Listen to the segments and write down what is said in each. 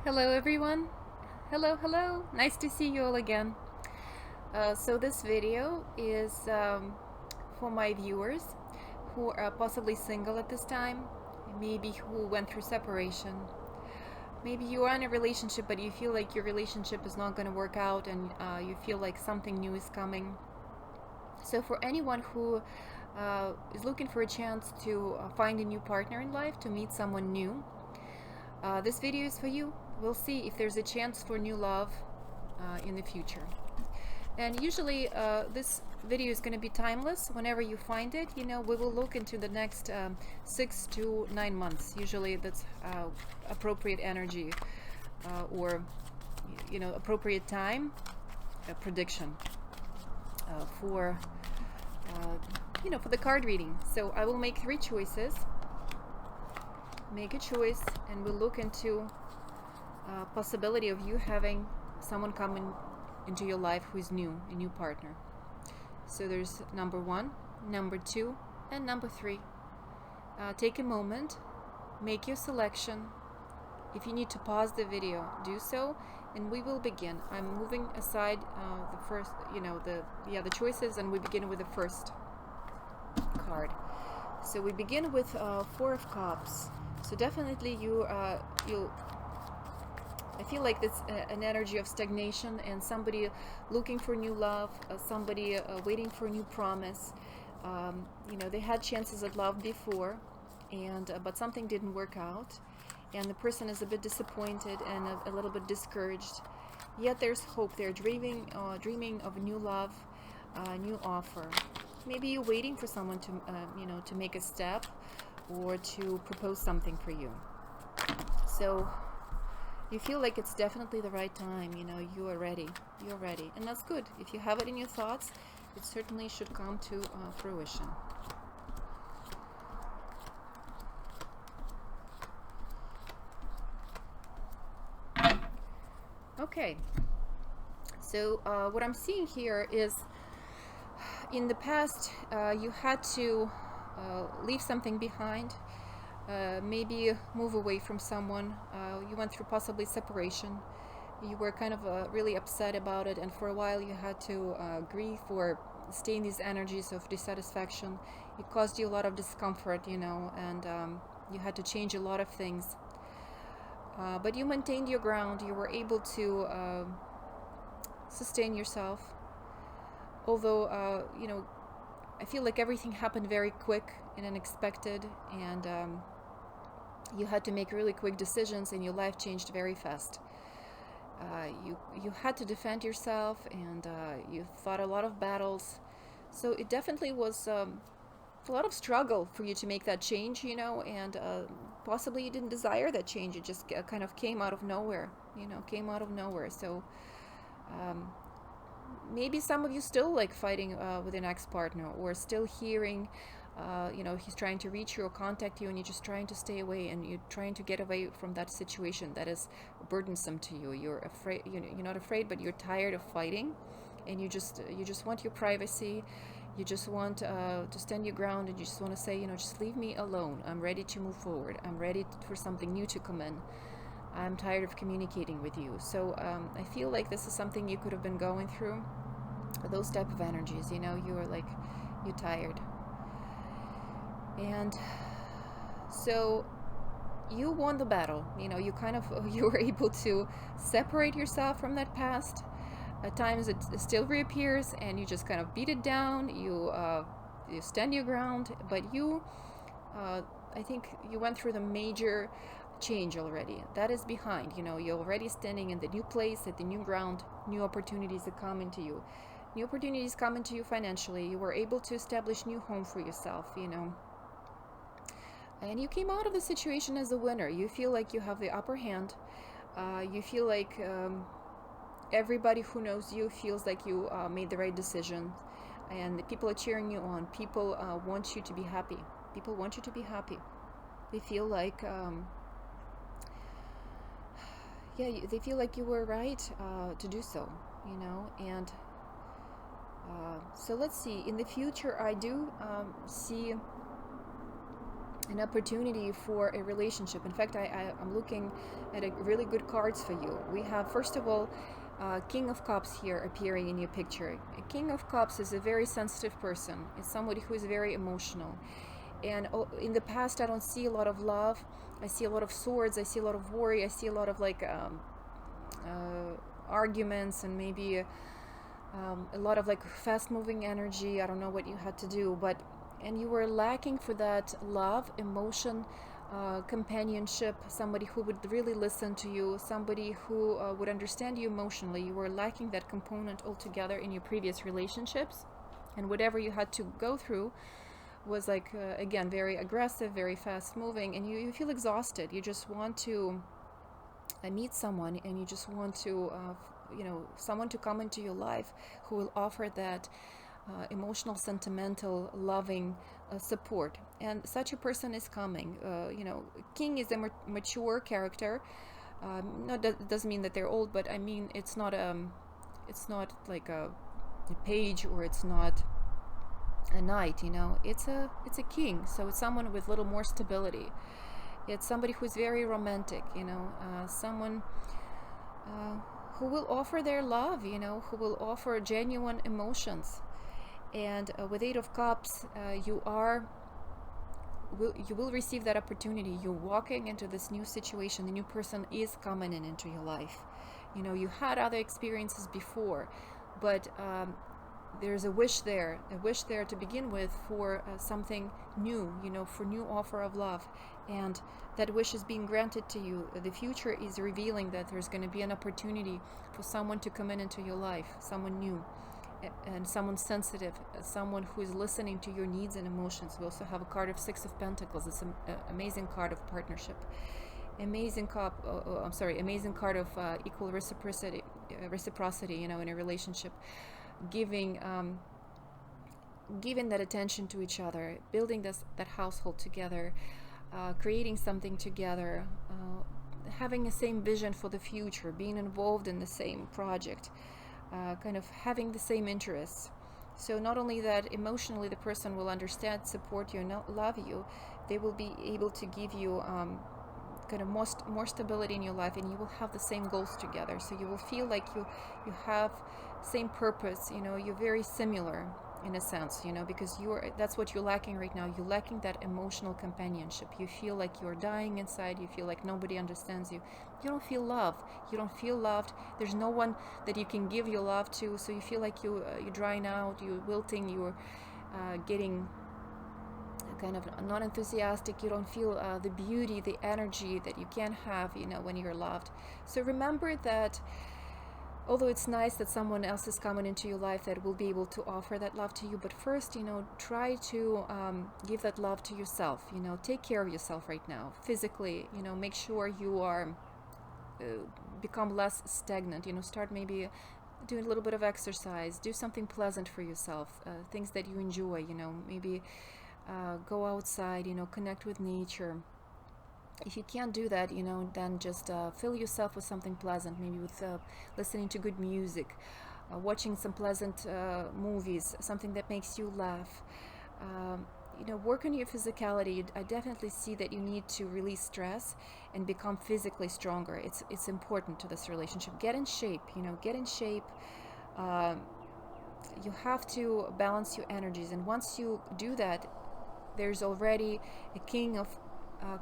Hello everyone. Hello. Nice to see you all again. So this video is for my viewers who are possibly single at this time, maybe who went through separation. Maybe you are in a relationship but you feel like your relationship is not going to work out and you feel like something new is coming. So for anyone who is looking for a chance to find a new partner in life, to meet someone new, this video is for you. We'll see if there's a chance for new love in the future. And usually this video is going to be timeless. Whenever you find it, we will look into the next 6 to 9 months. Usually that's appropriate energy or appropriate time prediction for for the card reading. So I will make 3 choices. Make a choice and we'll look into possibility of you having someone come into your life who is new, a new partner. So there's number 1, number 2, and number 3. Take a moment, make your selection. If you need to pause the video, do so, and we will begin. I'm moving aside the first, the choices, and we begin with the first card. So we begin with 4 of Cups. So definitely you'll I feel like it's an energy of stagnation and somebody looking for new love, somebody waiting for a new promise. They had chances at love before, and but something didn't work out, and the person is a bit disappointed and a little bit discouraged. Yet there's hope. They're dreaming of new love, new offer. Maybe you're waiting for someone to to make a step or to propose something for you. So you feel like it's definitely the right time. You are ready. You're ready, and that's good. If you have it in your thoughts, it certainly should come to fruition. Okay, so what I'm seeing here is in the past you had to leave something behind, maybe move away from someone. You went through possibly separation. You were kind of really upset about it, and for a while you had to grieve or stay in these energies of dissatisfaction. It caused you a lot of discomfort, and you had to change a lot of things. But you maintained your ground. You were able to sustain yourself. Although, I feel like everything happened very quick and unexpected, and you had to make really quick decisions, and your life changed very fast. You had to defend yourself, and you fought a lot of battles. So it definitely was a lot of struggle for you to make that change, and possibly you didn't desire that change. It just kind of came out of nowhere, So maybe some of you still like fighting with an ex-partner, or still hearing he's trying to reach you or contact you, and you're just trying to stay away, and you're trying to get away from that situation that is burdensome to you. You're afraid, you're not afraid, but you're tired of fighting, and you just want your privacy. You just want to stand your ground, and you just want to say, just leave me alone. I'm ready to move forward. I'm ready for something new to come in. I'm tired of communicating with you. So I feel like this is something you could have been going through. Those type of energies, you're like, you're tired. And so you won the battle. You were able to separate yourself from that past. At times it still reappears, and you just kind of beat it down. You stand your ground, but I think you went through the major change already. That is behind. You're already standing in the new place, at the new ground. New opportunities that come into you. New opportunities come into you financially. You were able to establish new home for yourself. And you came out of the situation as a winner. You feel like you have the upper hand. You feel like everybody who knows you feels like you made the right decision, and the people are cheering you on. People want you to be happy. People want you to be happy. They feel like they feel like you were right to do so, and so let's see. In the future, I do see an opportunity for a relationship. In fact, I'm looking at a really good cards for you. We have, first of all, King of Cups here appearing in your picture. A King of Cups is a very sensitive person. It's somebody who is very emotional. And in the past, I don't see a lot of love. I see a lot of swords. I see a lot of worry. I see a lot of like arguments, and maybe a lot of like fast-moving energy. I don't know what you had to do, but and you were lacking for that love, emotion, companionship, somebody who would really listen to you, somebody who would understand you emotionally. You were lacking that component altogether in your previous relationships, and whatever you had to go through was like again, very aggressive, very fast moving, and you feel exhausted. You just want to meet someone, and you just want to someone to come into your life who will offer that emotional, sentimental, loving support. And such a person is coming. King is a mature character. No, that doesn't mean that they're old, but I mean it's not like a page, or it's not a knight. It's a king. So it's someone with a little more stability. It's somebody who's very romantic. Someone who will offer their love. Who will offer genuine emotions. And with Eight of Cups, you will receive that opportunity. You're walking into this new situation. The new person is coming into your life. You had other experiences before, but there's a wish there to begin with for something new, for new offer of love. And that wish is being granted to you. The future is revealing that there's going to be an opportunity for someone to come into your life, someone new, and someone sensitive, someone who is listening to your needs and emotions. We also have a card of Six of Pentacles. It's an amazing card of partnership. Amazing card of equal reciprocity, in a relationship. Giving that attention to each other, building that household together, creating something together, having the same vision for the future, being involved in the same project, kind of having the same interests. So not only that, emotionally the person will understand, support you, and love you, they will be able to give you kind of more stability in your life, and you will have the same goals together. So you will feel like you have same purpose. You're very similar in a sense, because that's what you're lacking right now. You're lacking that emotional companionship. You feel like you're dying inside. You feel like nobody understands you. You don't feel love. You don't feel loved. There's no one that you can give your love to. So you feel like you're drying out. You're wilting. You're getting kind of not enthusiastic. You don't feel the beauty, the energy that you can have, when you're loved. So remember that although it's nice that someone else is coming into your life that will be able to offer that love to you, but first, try to give that love to yourself. Take care of yourself right now, physically. Make sure you are become less stagnant. Start maybe doing a little bit of exercise. Do something pleasant for yourself. Things that you enjoy. Maybe go outside. Connect with nature. If you can't do that, then just fill yourself with something pleasant, maybe with listening to good music, watching some pleasant movies, something that makes you laugh. Work on your physicality. I definitely see that you need to release stress and become physically stronger. It's important to this relationship. Get in shape, get in shape. You have to balance your energies, and once you do that, there's already a King of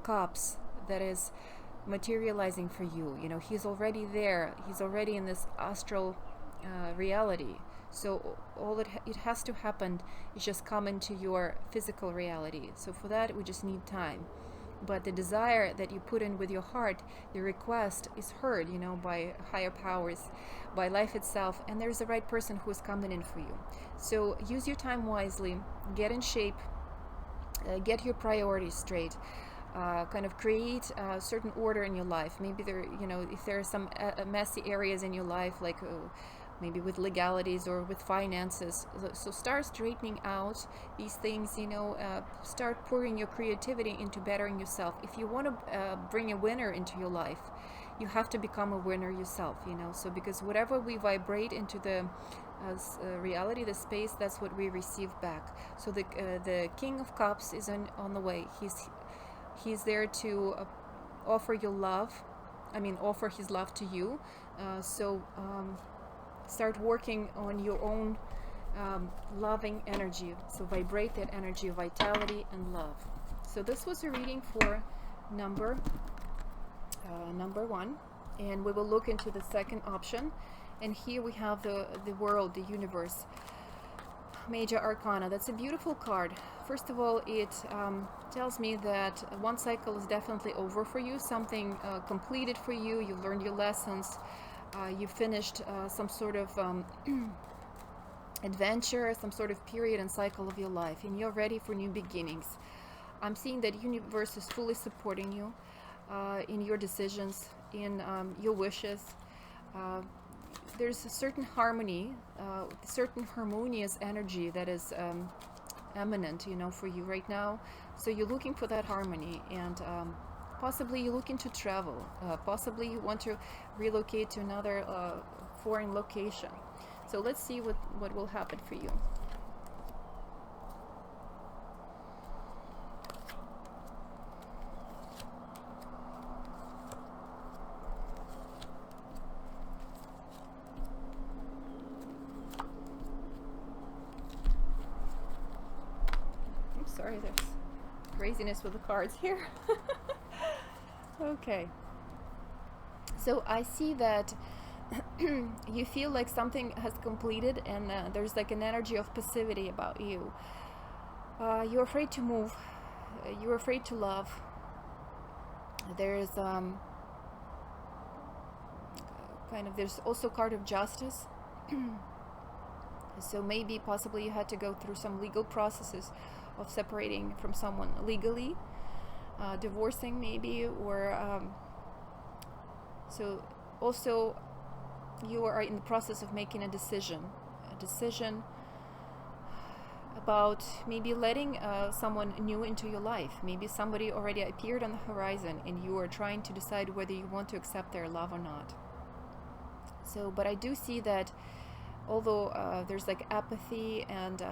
Cups that is materializing for you. He's already there. He's already in this astral reality. So all it has to happen is just come into your physical reality. So for that, we just need time. But the desire that you put in with your heart, the request is heard, by higher powers, by life itself, and there's the right person who is coming in for you. So use your time wisely, get in shape, get your priorities straight. Kind of create a certain order in your life. Maybe if there are some messy areas in your life, like maybe with legalities or with finances, so start straightening out these things. Start pouring your creativity into bettering yourself. If you want to bring a winner into your life, you have to become a winner yourself. So because whatever we vibrate into the reality, the space, that's what we receive back. So the King of Cups is on the way. He's He's there to offer you love. I mean, offer his love to you. So start working on your own loving energy. So vibrate that energy of vitality and love. So this was a reading for number one, and we will look into the second option. And here we have the world, the universe, Major Arcana. That's a beautiful card. First of all, it tells me that one cycle is definitely over for you, something completed for you. You've learned your lessons. You finished some sort of adventure, some sort of period and cycle of your life, and you're ready for new beginnings. I'm seeing that universe is fully supporting you in your decisions, in your wishes. There's a certain harmony, certain harmonious energy that is eminent, you know, for you right now. So you're looking for that harmony, and possibly you're looking to travel. Possibly you want to relocate to another foreign location. So let's see what will happen for you. I'm sorry, there's craziness with the cards here. Okay. So I see that you feel like something has completed, and there's like an energy of passivity about you. You're afraid to move. You're afraid to love. There's there's also card of justice. So maybe possibly you had to go through some legal processes of separating from someone legally, divorcing maybe, or so also you are in the process of making a decision about maybe letting someone new into your life. Maybe somebody already appeared on the horizon and you are trying to decide whether you want to accept their love or not. So, but I do see that although there's like apathy and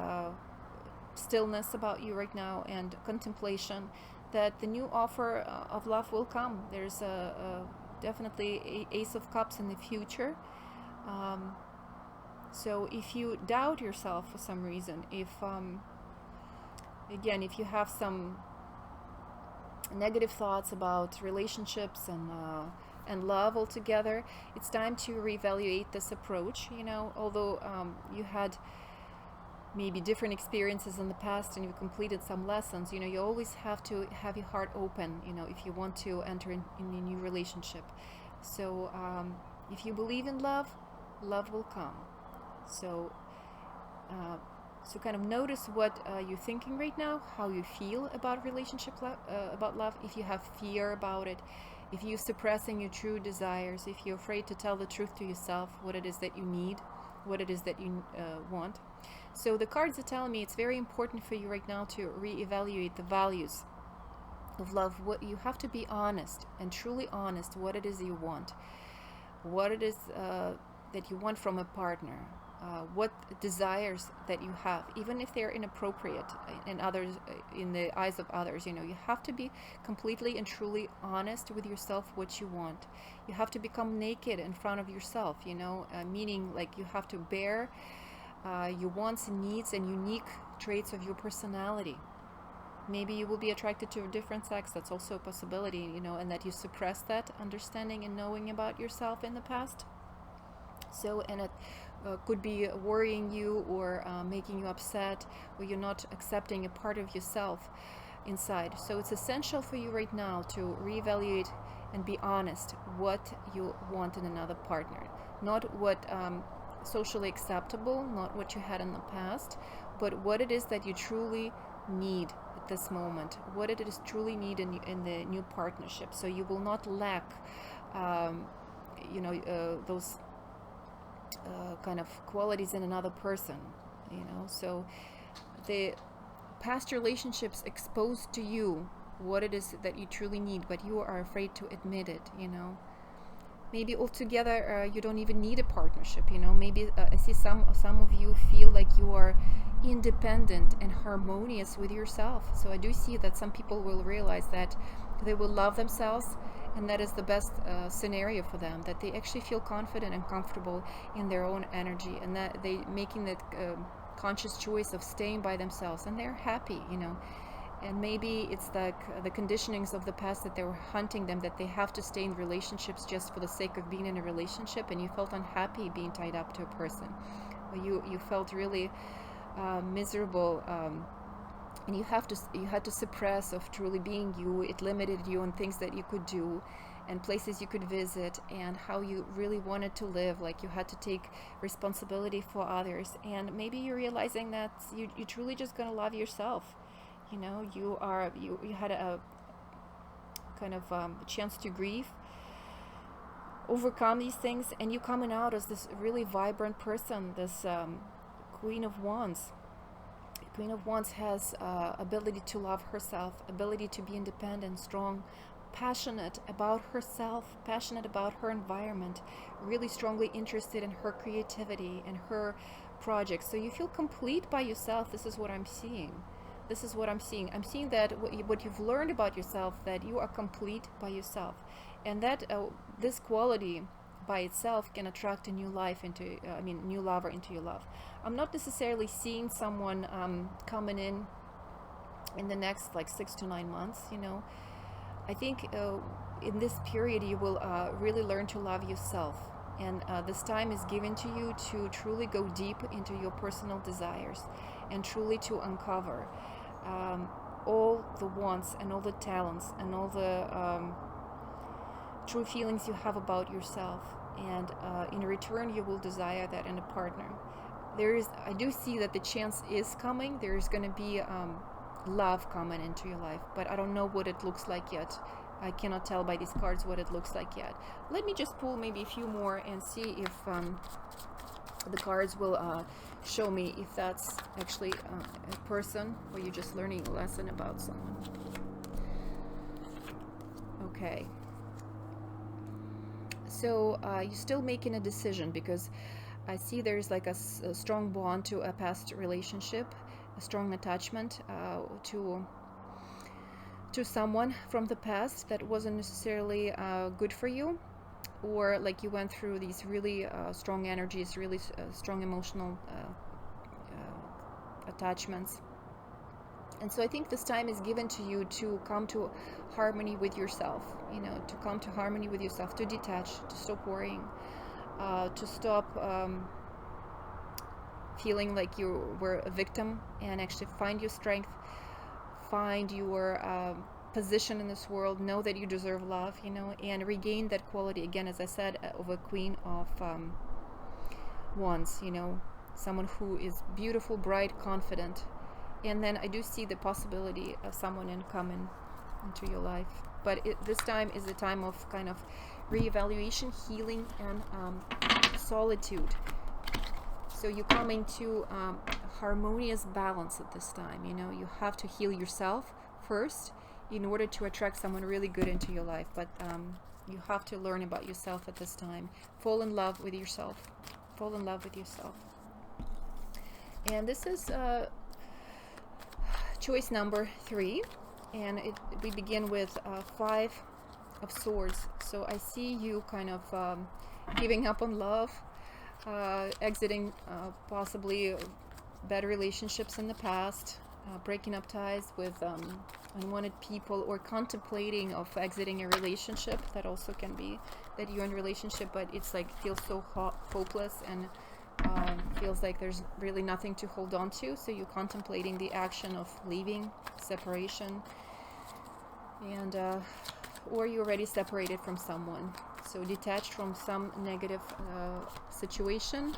stillness about you right now and contemplation, that the new offer of love will come. There's definitely Ace of Cups in the future. So if you doubt yourself for some reason, if again, if you have some negative thoughts about relationships and love altogether, it's time to reevaluate this approach. You know, although you had maybe different experiences in the past and you completed some lessons, you know, you always have to have your heart open, you know, if you want to enter in a new relationship. So if you believe in love, love will come. So so kind of notice what you're thinking right now, how you feel about relationship, about love. If you have fear about it, if you're suppressing your true desires, if you're afraid to tell the truth to yourself, what it is that you need, what it is that you want. So the cards are telling me it's very important for you right now to reevaluate the values of love. What you have to be honest and truly honest what it is you want, what it is that you want from a partner, what desires that you have, even if they're inappropriate in others, in the eyes of others. You know, you have to be completely and truly honest with yourself what you want. You have to become naked in front of yourself, you know, meaning like you have to bear your wants and needs and unique traits of your personality. Maybe you will be attracted to a different sex. That's also a possibility, you know, and that you suppress that understanding and knowing about yourself in the past. So, and it could be worrying you or making you upset, or you're not accepting a part of yourself inside. So it's essential for you right now to reevaluate and be honest what you want in another partner. Not what socially acceptable, not what you had in the past, but what it is that you truly need at this moment, what it is truly need in the new partnership. So you will not lack you know, those kind of qualities in another person, you know. So the past relationships expose to you what it is that you truly need, but you are afraid to admit it, you know. maybe altogether you don't even need a partnership, you know. Maybe I see some of you feel like you are independent and harmonious with yourself. So I do see that some people will realize that they will love themselves, and that is the best scenario for them, that they actually feel confident and comfortable in their own energy, and that they making that conscious choice of staying by themselves, and they're happy, you know. And maybe it's like the conditionings of the past that they were hunting them, that they have to stay in relationships just for the sake of being in a relationship, and you felt unhappy being tied up to a person, or you felt really miserable, and you had to suppress of truly being you. It limited you on things that you could do and places you could visit, and how you really wanted to live. Like you had to take responsibility for others, and maybe you're realizing that you truly just gonna love yourself. You know, you had a kind of chance to grieve, overcome these things, and you coming out as this really vibrant person, this Queen of Wands. Queen of Wands has ability to love herself, ability to be independent, strong, passionate about herself, passionate about her environment, really strongly interested in her creativity and her projects. So you feel complete by yourself. This is what I'm seeing. This is what I'm seeing. I'm seeing that what you've learned about yourself, that you are complete by yourself, and that this quality by itself can attract a new life into, new lover into your love. I'm not necessarily seeing someone coming in the next like 6 to 9 months, you know. I think in this period you will really learn to love yourself, and this time is given to you to truly go deep into your personal desires, and truly to uncover all the wants and all the talents and all the true feelings you have about yourself, and in return you will desire that in a partner. I do see that the chance is coming. There is going to be love coming into your life, but I don't know what it looks like yet. I cannot tell by these cards what it looks like yet. Let me just pull maybe a few more and see if the cards will show me if that's actually a person, or you're just learning a lesson about someone. Okay. So you're still making a decision, because I see there's like a strong bond to a past relationship, a strong attachment to someone from the past that wasn't necessarily good for you, or like you went through these really strong energies, really strong emotional attachments. And so I think this time is given to you to come to harmony with yourself, you know, to come to harmony with yourself, to detach, to stop worrying, to stop feeling like you were a victim, and actually find your strength, find your position in this world, know that you deserve love, you know, and regain that quality again, as I said, of a Queen of Wands, you know, someone who is beautiful, bright, confident. And then I do see the possibility of someone coming into your life, but this time is a time of kind of reevaluation, healing, and solitude. So you come into harmonious balance at this time. You know, you have to heal yourself first in order to attract someone really good into your life, but you have to learn about yourself at this time. Fall in love with yourself. Fall in love with yourself. And this is choice number 3, and we begin with 5 of Swords. So I see you kind of giving up on love, exiting possibly bad relationships in the past, breaking up ties with unwanted people, or contemplating of exiting a relationship. That also can be that you're in a relationship, but it's like feels so hopeless, and feels like there's really nothing to hold on to. So you're contemplating the action of leaving, separation, and or you're already separated from someone, so detached from some negative situation.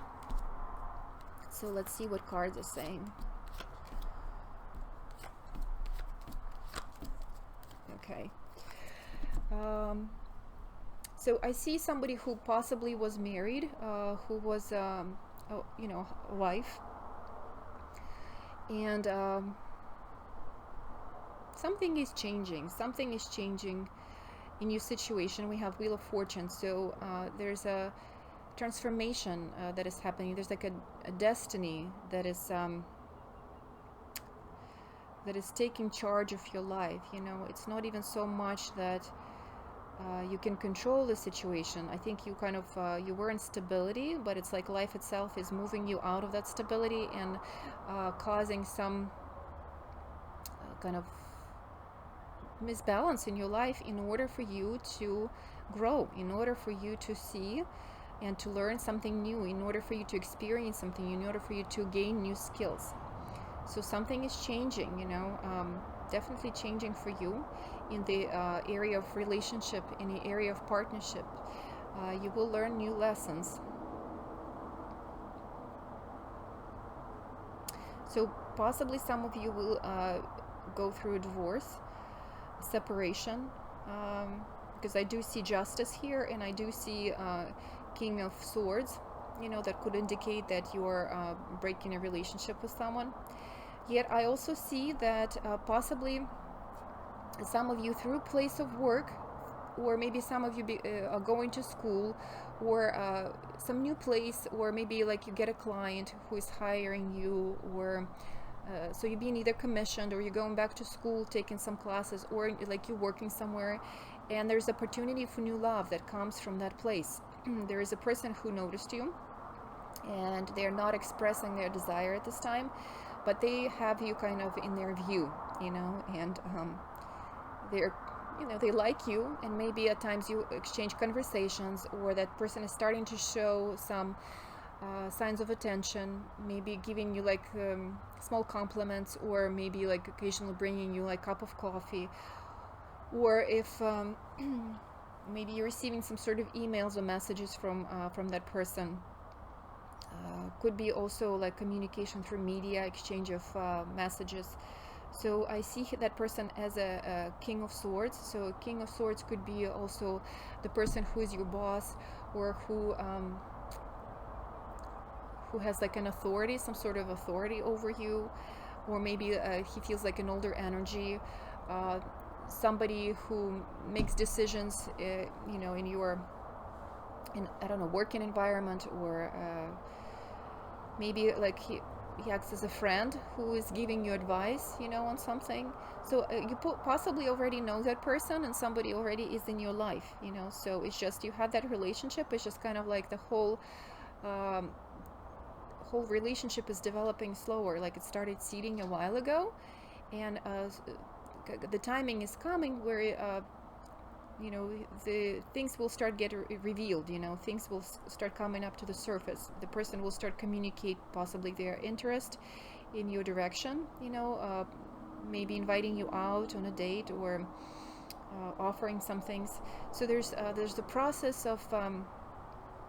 So let's see what cards are saying. Okay. So I see somebody who possibly was married, who was a wife, and something is changing. in your situation. We have Wheel of Fortune, so there's a transformation that is happening. There's like a destiny that is taking charge of your life. You know, it's not even so much that you can control the situation. I think you kind of you were in stability, but it's like life itself is moving you out of that stability and causing some kind of misbalance in your life in order for you to grow, in order for you to see and to learn something new, in order for you to experience something, in order for you to gain new skills. So something is changing, you know, definitely changing for you in the area of relationship, in the area of partnership. You will learn new lessons. So possibly some of you will go through a divorce, separation, because I do see justice here, and I do see King of Swords, you know, that could indicate that you're breaking a relationship with someone. Yet I also see that possibly some of you through place of work, or maybe some of you are going to school, or some new place, or maybe like you get a client who is hiring you, or so you're being either commissioned, or you're going back to school, taking some classes, or like you're working somewhere, and there's opportunity for new love that comes from that place. There is a person who noticed you, and they're not expressing their desire at this time, but they have you kind of in their view, you know, and they're, you know, they like you, and maybe at times you exchange conversations, or that person is starting to show some signs of attention, maybe giving you like small compliments, or maybe like occasionally bringing you like a cup of coffee, or if maybe you're receiving some sort of emails or messages from that person. Could be also like communication through media, exchange of messages. So I see that person as a King of Swords. So a King of Swords could be also the person who is your boss, or who has like an authority, some sort of authority over you, or maybe he feels like an older energy, somebody who makes decisions, you know, in your, I don't know, working environment, or maybe like he acts as a friend who is giving you advice, you know, on something. So you possibly already know that person, and somebody already is in your life, you know. So it's just you have that relationship. It's just kind of like the whole relationship is developing slower. Like it started seeding a while ago, and the timing is coming where you know, the things will start get revealed, you know, things will start coming up to the surface. The person will start communicate possibly their interest in your direction, you know, maybe inviting you out on a date, or offering some things. So there's the process of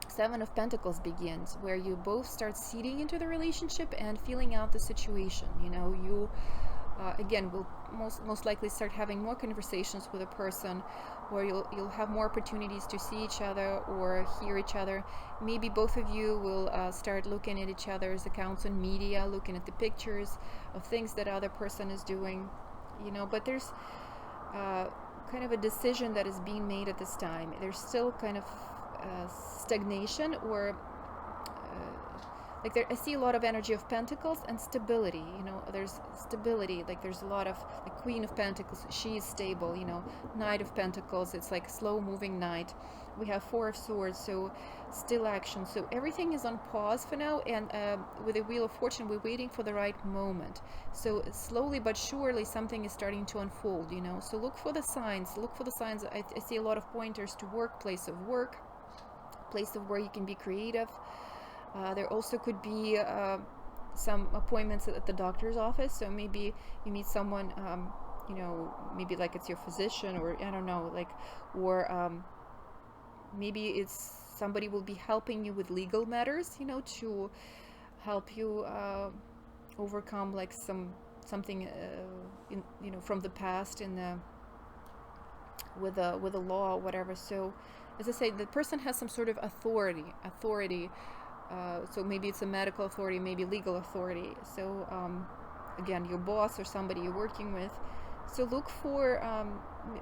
Seven of Pentacles begins, where you both start seeding into the relationship and feeling out the situation. You know, you again will most likely start having more conversations with a person, or you'll have more opportunities to see each other or hear each other. Maybe both of you will start looking at each other's accounts on media, looking at the pictures of things that other person is doing, you know. But there's kind of a decision that is being made at this time. There's still kind of stagnation, or like there, I see a lot of energy of Pentacles and stability, you know. There's stability, like there's a lot of the Queen of Pentacles, she is stable, you know. Knight of Pentacles, it's like slow moving knight. We have Four of Swords, so still action. So everything is on pause for now, and with the Wheel of Fortune, we're waiting for the right moment. So slowly but surely something is starting to unfold, you know. So look for the signs, I see a lot of pointers to work, place of work, place of where you can be creative. There also could be some appointments at the doctor's office. So maybe you meet someone, you know, maybe like it's your physician, or I don't know, like, or maybe it's somebody will be helping you with legal matters, you know, to help you overcome like something you know, from the past in the with a law or whatever. So as I say, the person has some sort of authority. So maybe it's a medical authority, maybe legal authority. So again, your boss or somebody you're working with. So look for,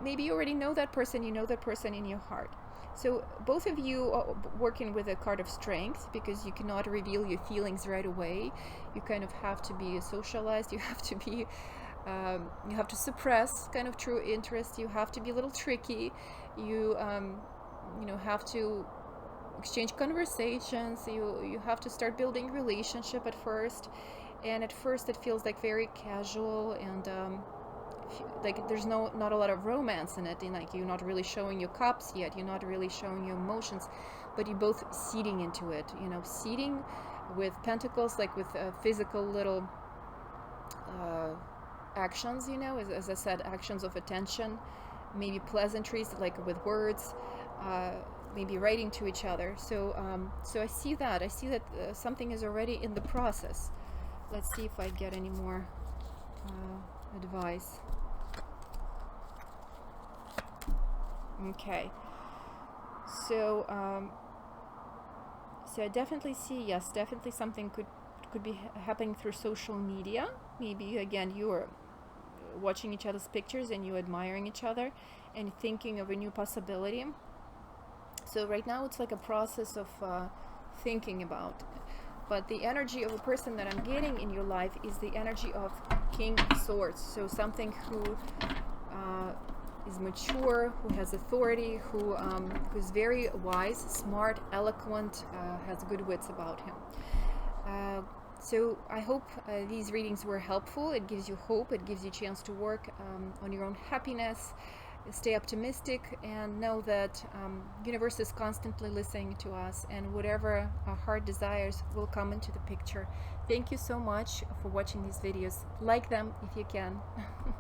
maybe you already know that person, you know that person in your heart. So both of you are working with a card of strength, because you cannot reveal your feelings right away. You kind of have to be socialized, you have to be, you have to suppress kind of true interest, you have to be a little tricky, you have to exchange conversations, you have to start building relationship at first. And at first it feels like very casual, and like there's not a lot of romance in it, and like you're not really showing your cups yet, you're not really showing your emotions, but you're both seeding into it, seeding with pentacles, like with physical little actions, as I said, actions of attention, maybe pleasantries, like with words, maybe writing to each other. So I see that something is already in the process. Let's see if I get any more advice. Okay, so I definitely see, yes, definitely something could be happening through social media. Maybe again you're watching each other's pictures and you admiring each other and thinking of a new possibility. So right now it's like a process of thinking about. But the energy of a person that I'm getting in your life is the energy of King of Swords. So something who is mature, who has authority, who's very wise, smart, eloquent, has good wits about him. So I hope these readings were helpful. It gives you hope. It gives you a chance to work on your own happiness. Stay optimistic and know that universe is constantly listening to us, and whatever our heart desires will come into the picture. Thank you so much for watching these videos. Like them if you can.